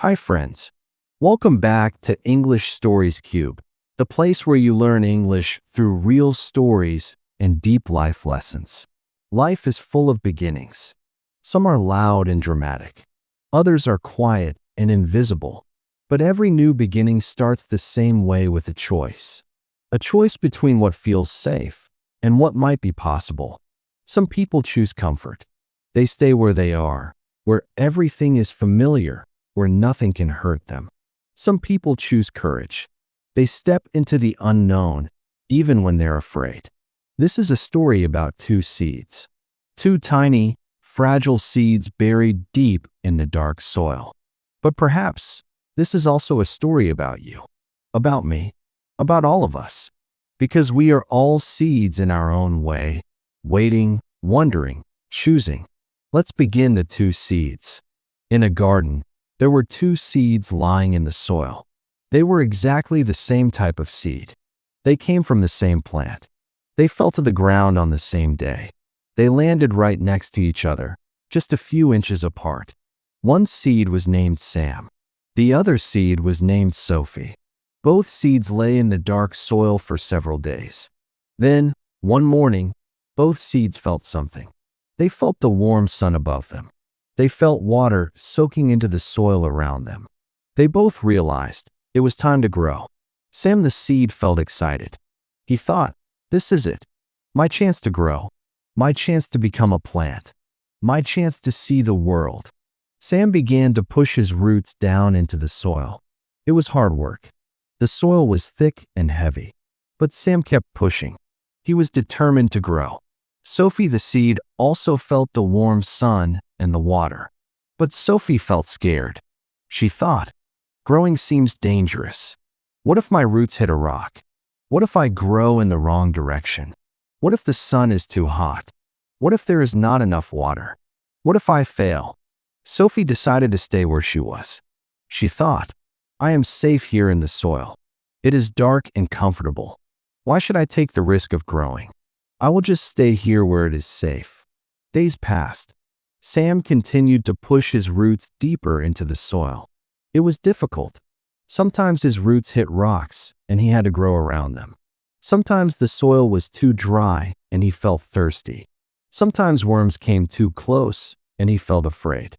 Hi, friends. Welcome back to English Stories Cube, the place where you learn English through real stories and deep life lessons. Life is full of beginnings. Some are loud and dramatic. Others are quiet and invisible. But every new beginning starts the same way with a choice. A choice between what feels safe and what might be possible. Some people choose comfort. They stay where they are, where everything is familiar, where nothing can hurt them. Some people choose courage. They step into the unknown, even when they're afraid. This is a story about two seeds. Two tiny, fragile seeds buried deep in the dark soil. But perhaps this is also a story about you, about me, about all of us. Because we are all seeds in our own way, waiting, wondering, choosing. Let's begin the two seeds. In a garden, there were two seeds lying in the soil. They were exactly the same type of seed. They came from the same plant. They fell to the ground on the same day. They landed right next to each other, just a few inches apart. One seed was named Sam. The other seed was named Sophie. Both seeds lay in the dark soil for several days. Then, one morning, both seeds felt something. They felt the warm sun above them. They felt water soaking into the soil around them. They both realized it was time to grow. Sam the seed felt excited. He thought, this is it. My chance to grow. My chance to become a plant. My chance to see the world. Sam began to push his roots down into the soil. It was hard work. The soil was thick and heavy. But Sam kept pushing. He was determined to grow. Sophie the seed also felt the warm sun and the water. But Sophie felt scared. She thought, growing seems dangerous. What if my roots hit a rock? What if I grow in the wrong direction? What if the sun is too hot? What if there is not enough water? What if I fail? Sophie decided to stay where she was. She thought, I am safe here in the soil. It is dark and comfortable. Why should I take the risk of growing? I will just stay here where it is safe. Days passed. Sam continued to push his roots deeper into the soil. It was difficult. Sometimes his roots hit rocks and he had to grow around them. Sometimes the soil was too dry and he felt thirsty. Sometimes worms came too close and he felt afraid.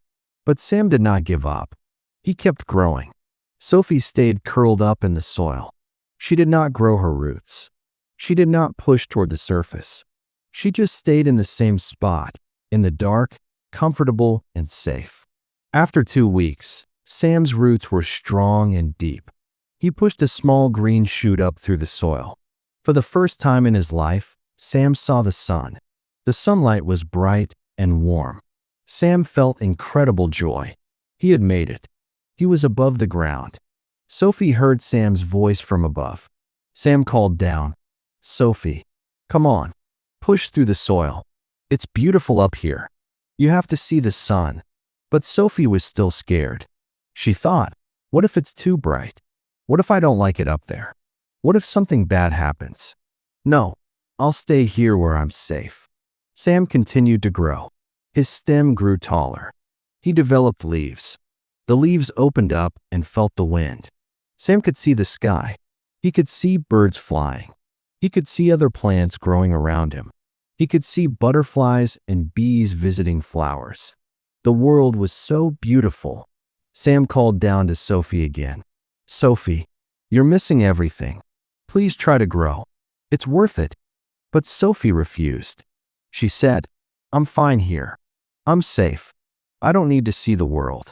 But Sam did not give up. He kept growing. Sophie stayed curled up in the soil. She did not grow her roots. She did not push toward the surface. She just stayed in the same spot, in the dark, comfortable, and safe. After 2 weeks, Sam's roots were strong and deep. He pushed a small green shoot up through the soil. For the first time in his life, Sam saw the sun. The sunlight was bright and warm. Sam felt incredible joy. He had made it. He was above the ground. Sophie heard Sam's voice from above. Sam called down, Sophie, come on, push through the soil. It's beautiful up here. You have to see the sun. But Sophie was still scared. She thought, what if it's too bright? What if I don't like it up there? What if something bad happens? No, I'll stay here where I'm safe. Sam continued to grow. His stem grew taller. He developed leaves. The leaves opened up and felt the wind. Sam could see the sky. He could see birds flying. He could see other plants growing around him. He could see butterflies and bees visiting flowers. The world was so beautiful. Sam called down to Sophie again. Sophie, you're missing everything. Please try to grow. It's worth it. But Sophie refused. She said, I'm fine here. I'm safe. I don't need to see the world.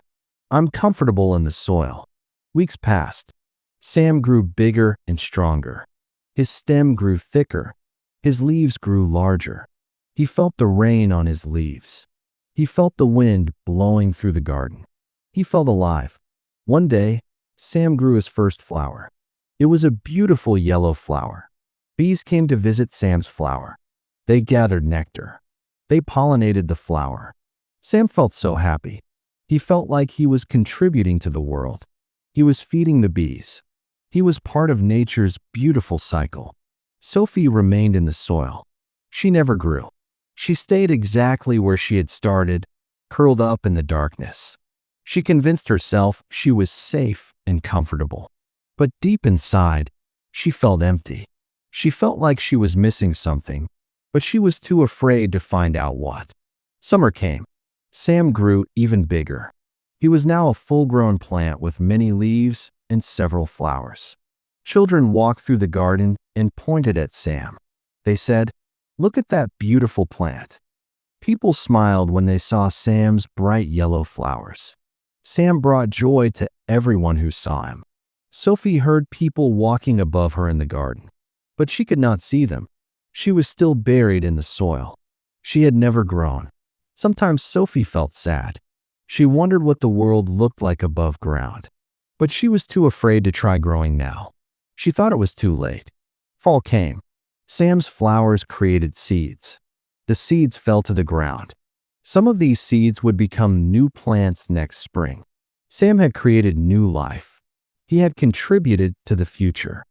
I'm comfortable in the soil. Weeks passed. Sam grew bigger and stronger. His stem grew thicker. His leaves grew larger. He felt the rain on his leaves. He felt the wind blowing through the garden. He felt alive. One day, Sam grew his first flower. It was a beautiful yellow flower. Bees came to visit Sam's flower. They gathered nectar. They pollinated the flower. Sam felt so happy. He felt like he was contributing to the world. He was feeding the bees. He was part of nature's beautiful cycle. Sophie remained in the soil. She never grew. She stayed exactly where she had started, curled up in the darkness. She convinced herself she was safe and comfortable. But deep inside, she felt empty. She felt like she was missing something, but she was too afraid to find out what. Summer came. Sam grew even bigger. He was now a full-grown plant with many leaves and several flowers. Children walked through the garden and pointed at Sam. They said, "Look at that beautiful plant." People smiled when they saw Sam's bright yellow flowers. Sam brought joy to everyone who saw him. Sophie heard people walking above her in the garden, but she could not see them. She was still buried in the soil. She had never grown. Sometimes Sophie felt sad. She wondered what the world looked like above ground. But she was too afraid to try growing now. She thought it was too late. Fall came. Sam's flowers created seeds. The seeds fell to the ground. Some of these seeds would become new plants next spring. Sam had created new life. He had contributed to the future.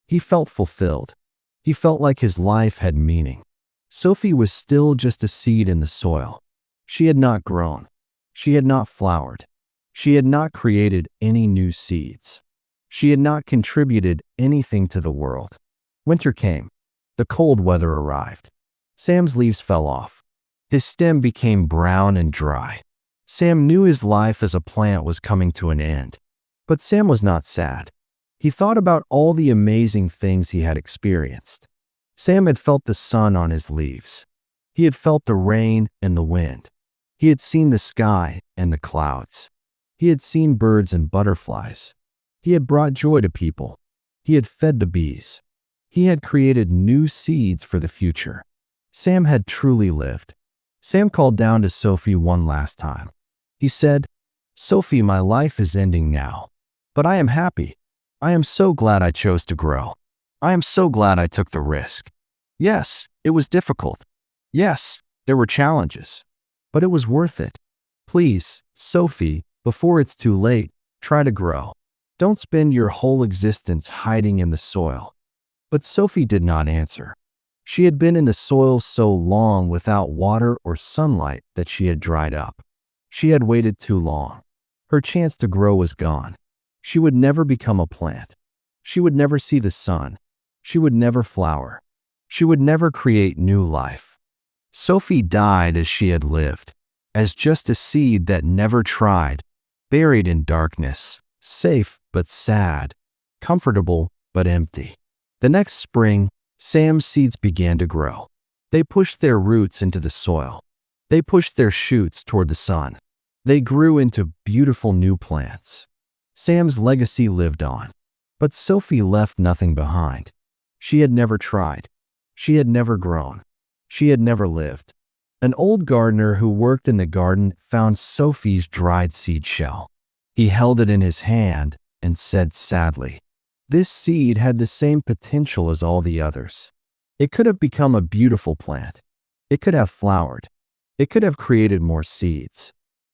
He felt fulfilled. He felt like his life had meaning. Sophie was still just a seed in the soil. She had not grown. She had not flowered. She had not created any new seeds. She had not contributed anything to the world. Winter came. The cold weather arrived. Sam's leaves fell off. His stem became brown and dry. Sam knew his life as a plant was coming to an end. But Sam was not sad. He thought about all the amazing things he had experienced. Sam had felt the sun on his leaves. He had felt the rain and the wind. He had seen the sky and the clouds. He had seen birds and butterflies. He had brought joy to people. He had fed the bees. He had created new seeds for the future. Sam had truly lived. Sam called down to Sophie one last time. He said, "Sophie, my life is ending now. But I am happy. I am so glad I chose to grow. I am so glad I took the risk. Yes, it was difficult. Yes, there were challenges. But it was worth it. Please, Sophie, before it's too late, try to grow. Don't spend your whole existence hiding in the soil." But Sophie did not answer. She had been in the soil so long without water or sunlight that she had dried up. She had waited too long. Her chance to grow was gone. She would never become a plant. She would never see the sun. She would never flower. She would never create new life. Sophie died as she had lived, as just a seed that never tried, buried in darkness, safe but sad, comfortable but empty. The next spring, Sam's seeds began to grow. They pushed their roots into the soil. They pushed their shoots toward the sun. They grew into beautiful new plants. Sam's legacy lived on. But Sophie left nothing behind. She had never tried. She had never grown. She had never lived. An old gardener who worked in the garden found Sophie's dried seed shell. He held it in his hand and said sadly, "This seed had the same potential as all the others. It could have become a beautiful plant. It could have flowered. It could have created more seeds.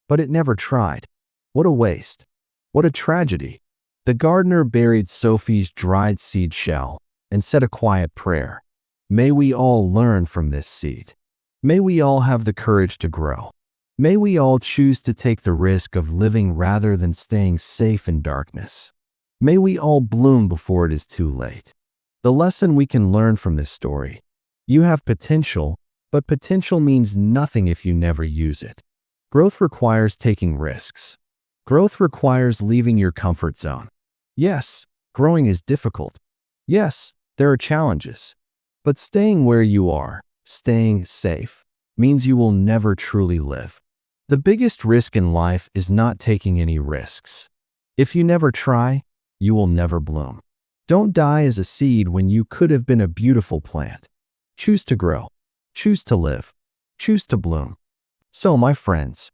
But it never tried. What a waste. What a tragedy." The gardener buried Sophie's dried seed shell and said a quiet prayer. May we all learn from this seed. May we all have the courage to grow. May we all choose to take the risk of living rather than staying safe in darkness. May we all bloom before it is too late. The lesson we can learn from this story: you have potential, but potential means nothing if you never use it. Growth requires taking risks. Growth requires leaving your comfort zone. Yes, growing is difficult. Yes, there are challenges. But staying where you are, staying safe, means you will never truly live. The biggest risk in life is not taking any risks. If you never try, you will never bloom. Don't die as a seed when you could have been a beautiful plant. Choose to grow. Choose to live. Choose to bloom. So, my friends,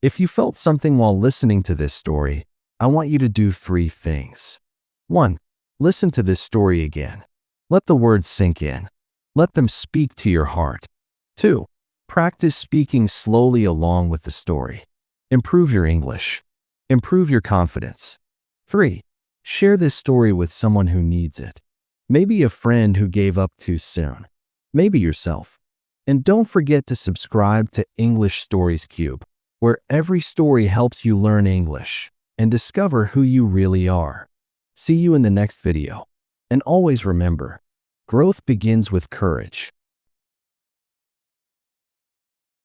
if you felt something while listening to this story, I want you to do 3 things. 1. Listen to this story again. Let the words sink in. Let them speak to your heart. 2. Practice speaking slowly along with the story. Improve your English. Improve your confidence. 3. Share this story with someone who needs it. Maybe a friend who gave up too soon. Maybe yourself. And don't forget to subscribe to English Stories Cube. where every story helps you learn English and discover who you really are. See you in the next video. And always remember, growth begins with courage.